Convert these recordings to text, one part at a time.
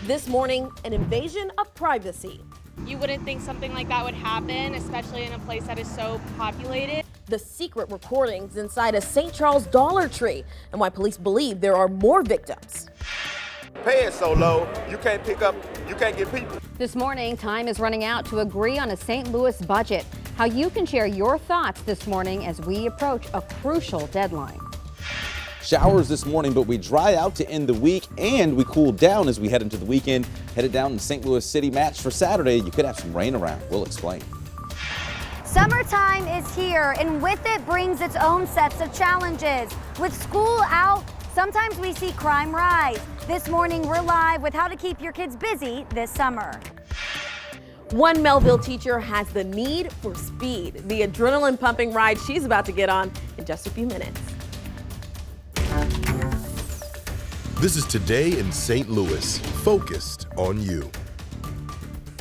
This morning, an invasion of privacy. You wouldn't think something like that would happen, especially in a place that is so populated. The secret recordings inside a St. Charles Dollar Tree and why police believe there are more victims. Pay is so low, you can't get people. This morning, time is running out to agree on a St. Louis budget. How you can share your thoughts this morning as we approach a crucial deadline. Showers this morning, but we dry out to end the week and we cool down as we head into the weekend. Headed down to St. Louis City match for Saturday. You could have some rain around. We'll explain. Summertime is here, and with it brings its own sets of challenges. With school out, sometimes we see crime rise. This morning, we're live with how to keep your kids busy this summer. One Melville teacher has the need for speed. The adrenaline pumping ride she's about to get on in just a few minutes. This is Today in St. Louis, focused on you.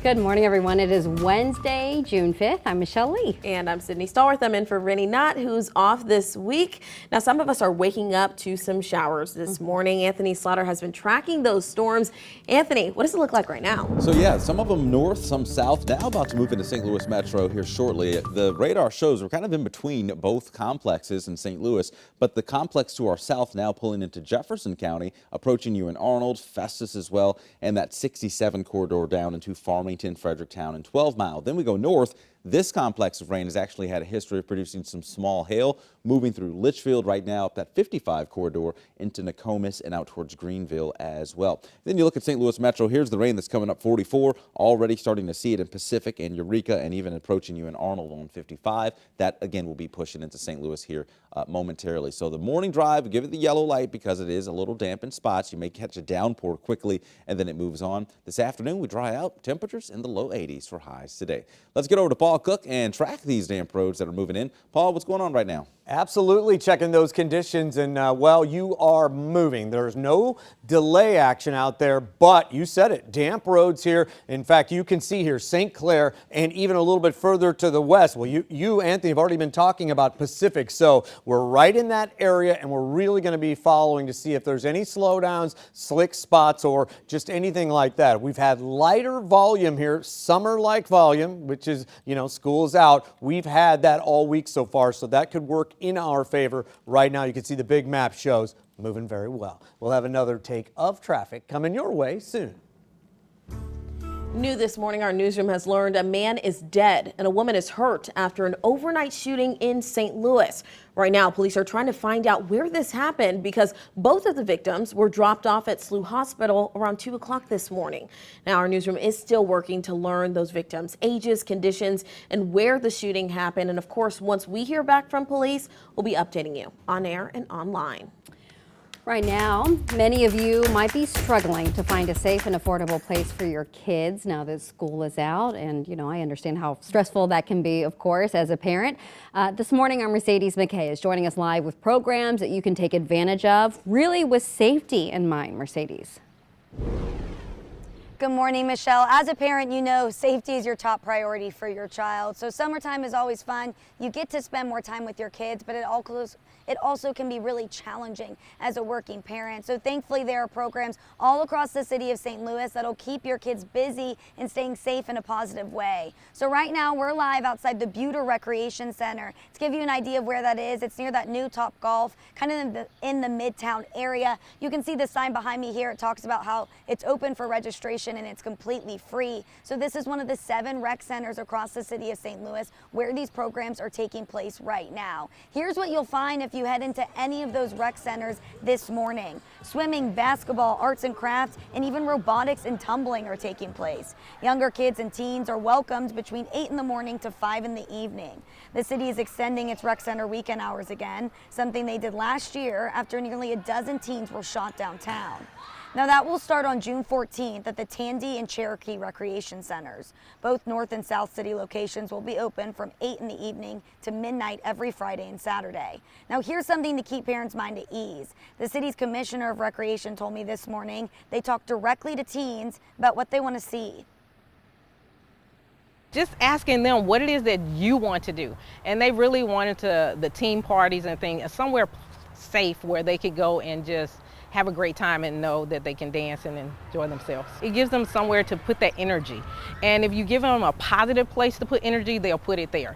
Good morning, everyone. It is Wednesday, June 5th. I'm Michelle Lee. And I'm Sydney Stallworth. I'm in for Rennie Knott, who's off this week. Now, some of us are waking up to some showers this morning. Anthony Slaughter has been tracking those storms. Anthony, what does it look like right now? So yeah, some of them north, some south, now about to move into St. Louis Metro here shortly. The radar shows we're kind of in between both complexes in St. Louis, but the complex to our south now pulling into Jefferson County, approaching you in Arnold, Festus as well, and that 67 corridor down into Farmington, Fredericktown, and 12 Mile. Then we go north. This complex of rain has actually had a history of producing some small hail, moving through Litchfield right now up that 55 corridor into Nokomis and out towards Greenville as well. Then you look at St. Louis Metro. Here's the rain that's coming up 44, already starting to see it in Pacific and Eureka, and even approaching you in Arnold on 55. That again will be pushing into St. Louis here momentarily. So the morning drive, give it the yellow light because it is a little damp in spots. You may catch a downpour quickly and then it moves on. This afternoon we dry out, temperatures in the low 80s for highs today. Let's get over to Paul Cook and track these damp roads that are moving in. Paul, what's going on right now? Absolutely checking those conditions, and well, you are moving. There's no delay action out there, but you said it, damp roads here. In fact, you can see here St. Clair and even a little bit further to the west. Well, you Anthony, have already been talking about Pacific, so we're right in that area, and we're really going to be following to see if there's any slowdowns, slick spots, or just anything like that. We've had lighter volume here, summer-like volume, which is, you know, school's out. We've had that all week so far, so that could work in our favor. Right now, you can see the big map shows moving very well. We'll have another take of traffic coming your way soon. New this morning, our newsroom has learned a man is dead and a woman is hurt after an overnight shooting in St. Louis. Right now, police are trying to find out where this happened because both of the victims were dropped off at SLU Hospital around 2 o'clock this morning. Now, our newsroom is still working to learn those victims' ages, conditions, and where the shooting happened. And of course, once we hear back from police, we'll be updating you on air and online. Right now, many of you might be struggling to find a safe and affordable place for your kids now that school is out. And, you know, I understand how stressful that can be, of course, as a parent. This morning, our Mercedes McKay is joining us live with programs that you can take advantage of, really with safety in mind. Mercedes. Good morning, Michelle. As a parent, you know safety is your top priority for your child. So summertime is always fun. You get to spend more time with your kids, but it also can be really challenging as a working parent. So thankfully, there are programs all across the city of St. Louis that'll keep your kids busy and staying safe in a positive way. So right now, we're live outside the Buter Recreation Center. To give you an idea of where that is, it's near that new Top Golf, kind of in the Midtown area. You can see the sign behind me here. It talks about how it's open for registration and it's completely free. So this is one of the 7 rec centers across the city of St. Louis where these programs are taking place right now. Here's what you'll find if you head into any of those rec centers this morning. Swimming, basketball, arts and crafts, and even robotics and tumbling are taking place. Younger kids and teens are welcomed between 8 in the morning to 5 in the evening. The city is extending its rec center weekend hours again, something they did last year after nearly a dozen teens were shot downtown. Now that will start on June 14th at the Tandy and Cherokee Recreation Centers. Both North and South City locations will be open from 8 in the evening to midnight every Friday and Saturday. Now here's something to keep parents' mind at ease. The city's Commissioner of Recreation told me this morning they talk directly to teens about what they want to see. Just asking them what it is that you want to do. And they really wanted the team parties and things, somewhere safe where they could go and just have a great time and know that they can dance and enjoy themselves. It gives them somewhere to put that energy. And if you give them a positive place to put energy, they'll put it there.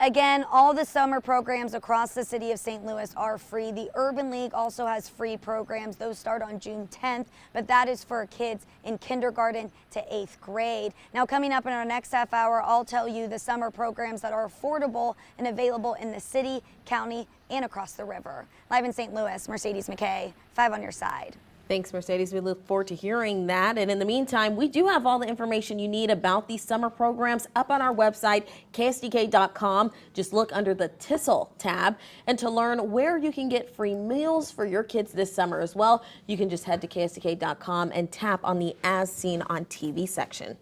Again, all the summer programs across the city of St. Louis are free. The Urban League also has free programs. Those start on June 10th, but that is for kids in kindergarten to 8th grade. Now, coming up in our next half hour, I'll tell you the summer programs that are affordable and available in the city, county, and across the river. Live in St. Louis, Mercedes McKay, 5 on your side. Thanks, Mercedes. We look forward to hearing that. And in the meantime, we do have all the information you need about these summer programs up on our website, ksdk.com. Just look under the TISL tab. And to learn where you can get free meals for your kids this summer as well, you can just head to ksdk.com and tap on the As Seen on TV section.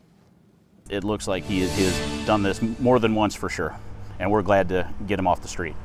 It looks like he has done this more than once for sure, and we're glad to get him off the street.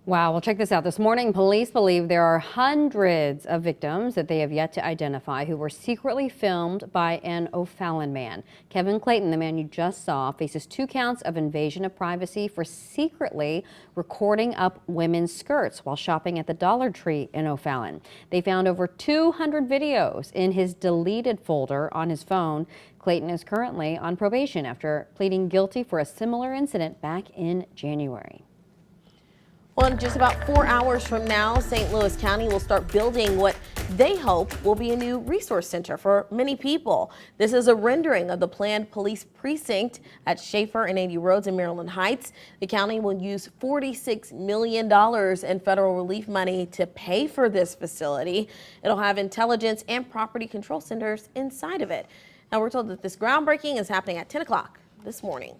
Wow, well, check this out. This morning, police believe there are hundreds of victims that they have yet to identify who were secretly filmed by an O'Fallon man. Kevin Clayton, the man you just saw, faces 2 counts of invasion of privacy for secretly recording up women's skirts while shopping at the Dollar Tree in O'Fallon. They found over 200 videos in his deleted folder on his phone. Clayton is currently on probation after pleading guilty for a similar incident back in January. Well, in just about 4 hours from now, St. Louis County will start building what they hope will be a new resource center for many people. This is a rendering of the planned police precinct at Schaefer and 80 Roads in Maryland Heights. The county will use $46 million in federal relief money to pay for this facility. It'll have intelligence and property control centers inside of it. Now, we're told that this groundbreaking is happening at 10 o'clock this morning.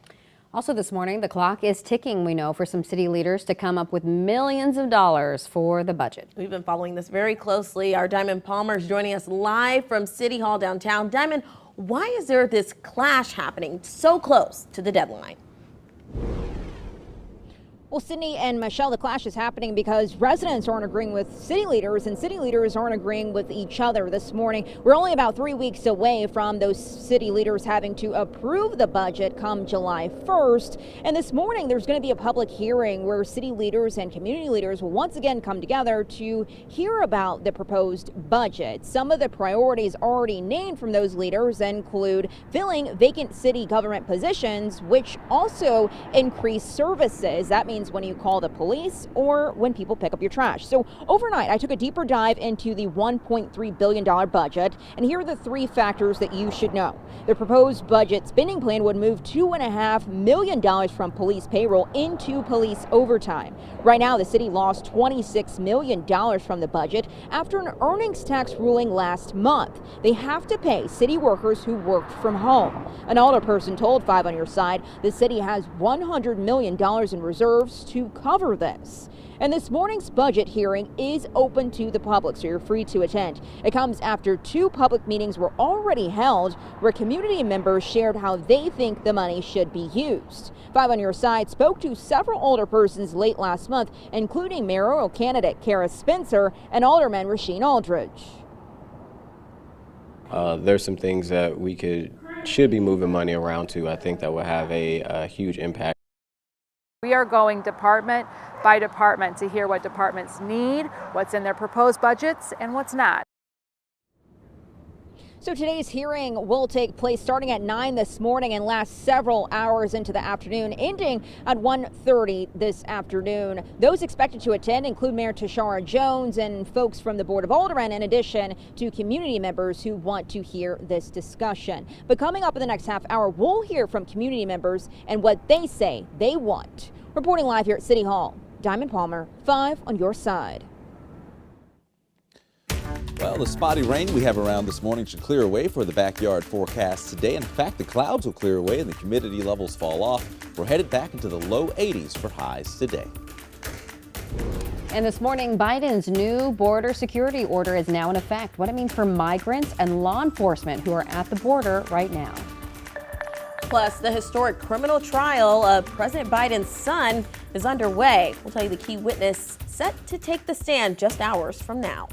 Also this morning, the clock is ticking, we know, for some city leaders to come up with millions of dollars for the budget. We've been following this very closely. Our Diamond Palmer is joining us live from City Hall downtown. Diamond, why is there this clash happening so close to the deadline? Well, Sydney and Michelle, the clash is happening because residents aren't agreeing with city leaders and city leaders aren't agreeing with each other this morning. We're only about 3 weeks away from those city leaders having to approve the budget come July 1st. And this morning, there's going to be a public hearing where city leaders and community leaders will once again come together to hear about the proposed budget. Some of the priorities already named from those leaders include filling vacant city government positions, which also increase services. That means when you call the police or when people pick up your trash. So overnight, I took a deeper dive into the $1.3 billion budget, and here are the 3 factors that you should know. The proposed budget spending plan would move $2.5 million from police payroll into police overtime. Right now, the city lost $26 million from the budget after an earnings tax ruling last month. They have to pay city workers who worked from home. An alderperson told 5 on Your Side the city has $100 million in reserves to cover this. And this morning's budget hearing is open to the public, so you're free to attend. It comes after 2 public meetings were already held where community members shared how they think the money should be used. 5 on Your Side spoke to several alderpersons late last month, including mayoral candidate Kara Spencer and Alderman Rasheen Aldridge. There's some things that we should be moving money around to. I think that will have a huge impact. We are going department by department to hear what departments need, what's in their proposed budgets, and what's not. So today's hearing will take place starting at 9 this morning and last several hours into the afternoon, ending at 1:30 this afternoon. Those expected to attend include Mayor Tashara Jones and folks from the Board of Aldermen, in addition to community members who want to hear this discussion. But coming up in the next half hour, we'll hear from community members and what they say they want. Reporting live here at City Hall, Diamond Palmer, 5 on Your Side. Well, the spotty rain we have around this morning should clear away for the backyard forecast today. In fact, the clouds will clear away and the humidity levels fall off. We're headed back into the low 80s for highs today. And this morning, Biden's new border security order is now in effect. What it means for migrants and law enforcement who are at the border right now. Plus, the historic criminal trial of President Biden's son is underway. We'll tell you the key witness set to take the stand just hours from now.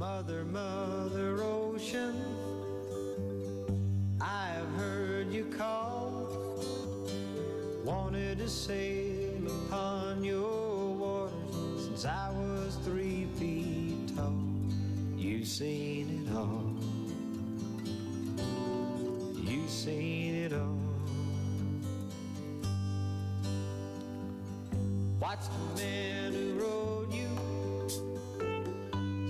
Mother, Mother Ocean, I've heard you call. Wanted to sail upon your waters since I was 3 feet tall. You've seen it all. You've seen it all. Watch the men who rode you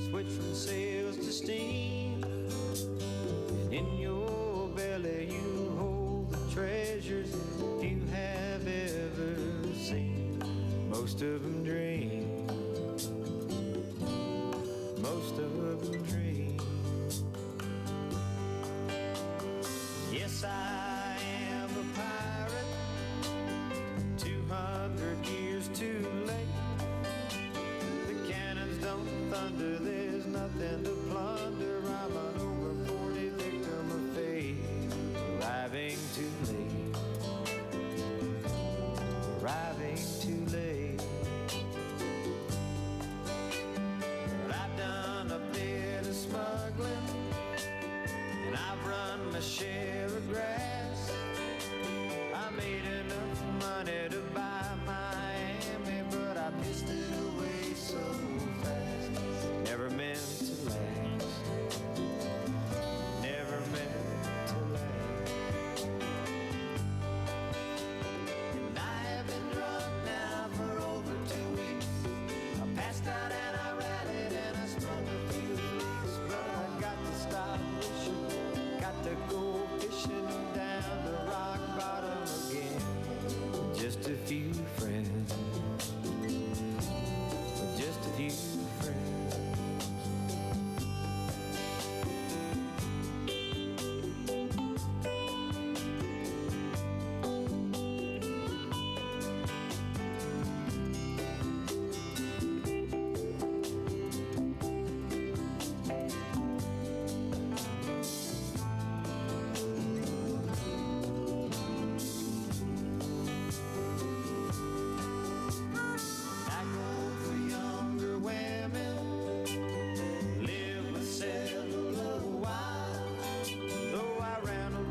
switch from sails to steam, and in your belly you hold the treasures you have ever seen. Most of them dream, most of them dream. Yes, I am a pirate, 200 years too late. The cannons don't thunder, there's nothing to plunder. I'm an over 40 victim of fate, arriving too late, arriving too late. But I've done a bit of smuggling, and I've run my share of grass. I made enough money to buy Miami, but I pissed it away so fast. Never meant to last, never meant to last. And I have been drunk now for over 2 weeks. I passed out and I rallied and I smoked a few leaks, but I got to stop wishing, got to go fishing down the rock bottom again. With just a few friends, with just a few friends. I go for younger women, live myself a little while, though I ran away.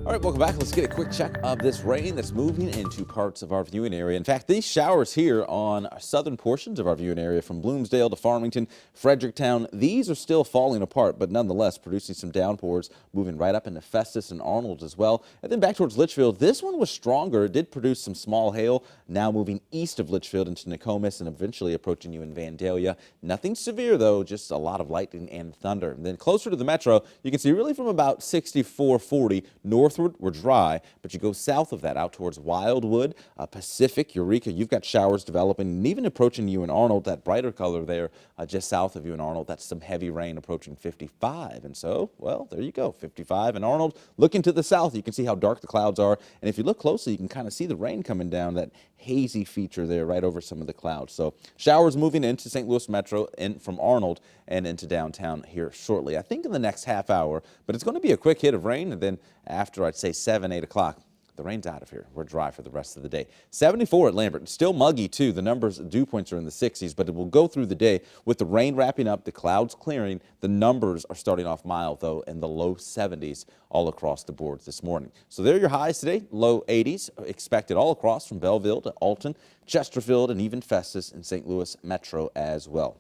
All right, welcome back. Let's get a quick check of this rain that's moving into parts of our viewing area. In fact, these showers here on southern portions of our viewing area from Bloomsdale to Farmington, Fredericktown, these are still falling apart, but nonetheless producing some downpours, moving right up into Festus and Arnold as well. And then back towards Litchfield, this one was stronger. It did produce some small hail, now moving east of Litchfield into Nokomis and eventually approaching you in Vandalia. Nothing severe, though, just a lot of lightning and thunder. And then closer to the metro, you can see really from about 6440 northward, we're dry, but you go south of that out towards Wildwood, Pacific, Eureka, you've got showers developing and even approaching you in Arnold, that brighter color there just south of you in Arnold. That's some heavy rain approaching 55. And so, well, there you go, 55 in Arnold. Looking to the south, you can see how dark the clouds are. And if you look closely, you can kind of see the rain coming down, that hazy feature there right over some of the clouds. So showers moving into St. Louis Metro and from Arnold and into downtown here shortly. I think in the next half hour, but it's going to be a quick hit of rain. And then after, I'd say 7, 8 o'clock, the rain's out of here. We're dry for the rest of the day. 74 at Lambert. Still muggy, too. The numbers, dew points are in the 60s, but it will go through the day. With the rain wrapping up, the clouds clearing, the numbers are starting off mild, though, in the low 70s all across the board this morning. So there are your highs today. Low 80s expected all across from Belleville to Alton, Chesterfield, and even Festus in St. Louis Metro as well.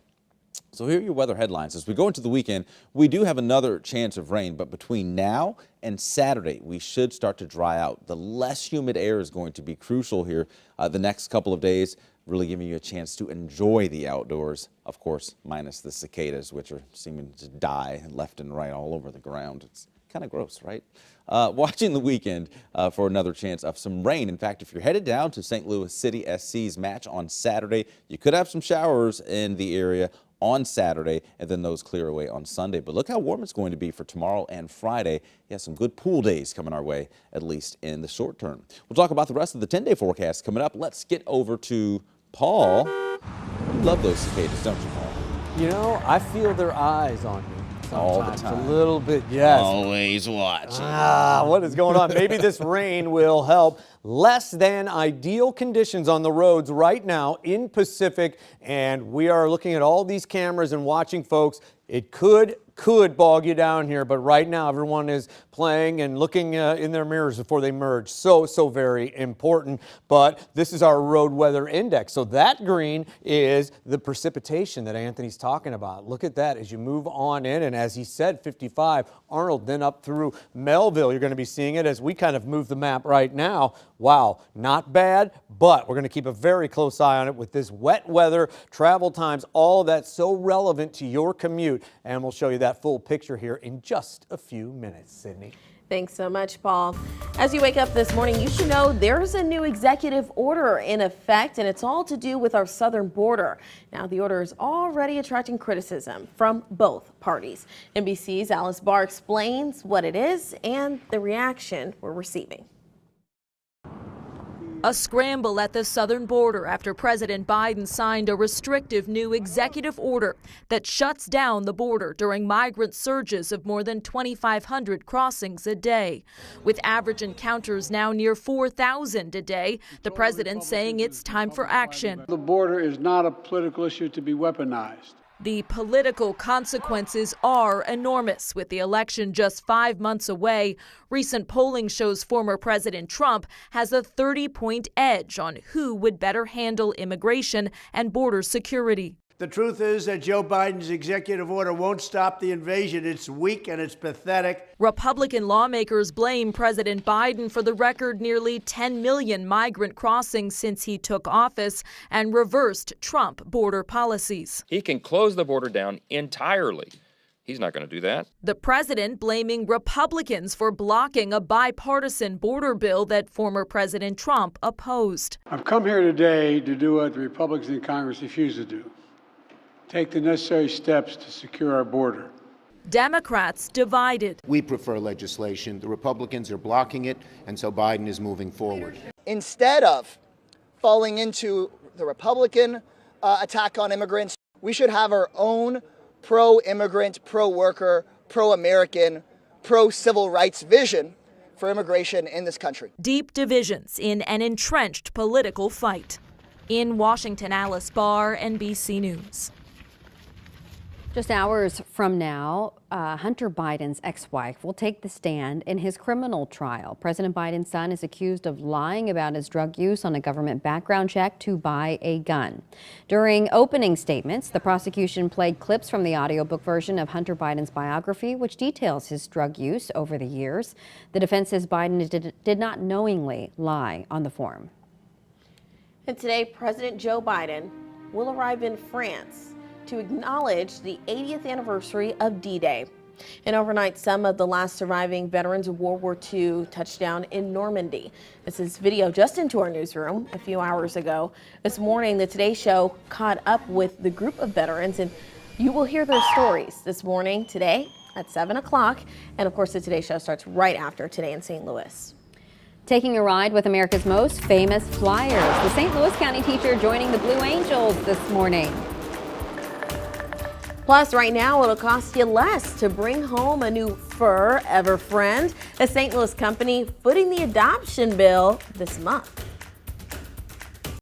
So here are your weather headlines. As we go into the weekend, we do have another chance of rain, but between now and Saturday, we should start to dry out. The less humid air is going to be crucial here the next couple of days, really giving you a chance to enjoy the outdoors, of course, minus the cicadas, which are seeming to die left and right all over the ground. It's kind of gross, right? Watching the weekend for another chance of some rain. In fact, if you're headed down to St. Louis City SC's match on Saturday, you could have some showers in the area on Saturday, and then those clear away on Sunday. But look how warm it's going to be for tomorrow and Friday. Yeah, some good pool days coming our way, at least in the short term. We'll talk about the rest of the 10-day forecast coming up. Let's get over to Paul. You love those cicadas, don't you, Paul? You know, I feel their eyes on me. All the sometimes. time. A little bit, yes. Always watching. What is going on? Maybe this rain will help. Less than ideal conditions on the roads right now in Pacific, and we are looking at all these cameras and watching, folks. It could bog you down here, but right now everyone is playing and looking in their mirrors before they merge. So very important. But this is our road weather index. So that green is the precipitation that Anthony's talking about. Look at that as you move on in, and as he said, 55 Arnold, then up through Melville. You're going to be seeing it as we kind of move the map right now. Wow, not bad, but we're going to keep a very close eye on it with this wet weather, travel times, all of that so relevant to your commute. And we'll show you that full picture here in just a few minutes. Sydney. Thanks so much, Paul. As you wake up this morning, you should know there's a new executive order in effect, and it's all to do with our southern border. Now, the order is already attracting criticism from both parties. NBC's Alice Barr explains what it is and the reaction we're receiving. A scramble at the southern border after President Biden signed a restrictive new executive order that shuts down the border during migrant surges of more than 2,500 crossings a day. With average encounters now near 4,000 a day, the president saying it's time for action. The border is not a political issue to be weaponized. The political consequences are enormous. With the election just 5 months away, recent polling shows former President Trump has a 30-point edge on who would better handle immigration and border security. The truth is that Joe Biden's executive order won't stop the invasion. It's weak and it's pathetic. Republican lawmakers blame President Biden for the record nearly 10 million migrant crossings since he took office and reversed Trump border policies. He can close the border down entirely. He's not going to do that. The president blaming Republicans for blocking a bipartisan border bill that former President Trump opposed. I've come here today to do what the Republicans in Congress refuse to do. Take the necessary steps to secure our border. Democrats divided. We prefer legislation. The Republicans are blocking it, and so Biden is moving forward. Instead of falling into the Republican attack on immigrants, we should have our own pro-immigrant, pro-worker, pro-American, pro-civil rights vision for immigration in this country. Deep divisions in an entrenched political fight. In Washington, Alice Barr, NBC News. Just hours from now, Hunter Biden's ex-wife will take the stand in his criminal trial. President Biden's son is accused of lying about his drug use on a government background check to buy a gun. During opening statements, the prosecution played clips from the audiobook version of Hunter Biden's biography, which details his drug use over the years. The defense says Biden did not knowingly lie on the form. And today, President Joe Biden will arrive in France to acknowledge the 80th anniversary of D-Day. And overnight, some of the last surviving veterans of World War II touched down in Normandy. This is video just into our newsroom a few hours ago. This morning, the Today Show caught up with the group of veterans, and you will hear their stories this morning, today at 7 o'clock. And of course, the Today Show starts right after Today in St. Louis. Taking a ride with America's most famous flyers. The St. Louis County teacher joining the Blue Angels this morning. Plus, right now, it'll cost you less to bring home a new fur ever friend. A St. Louis company footing the adoption bill this month.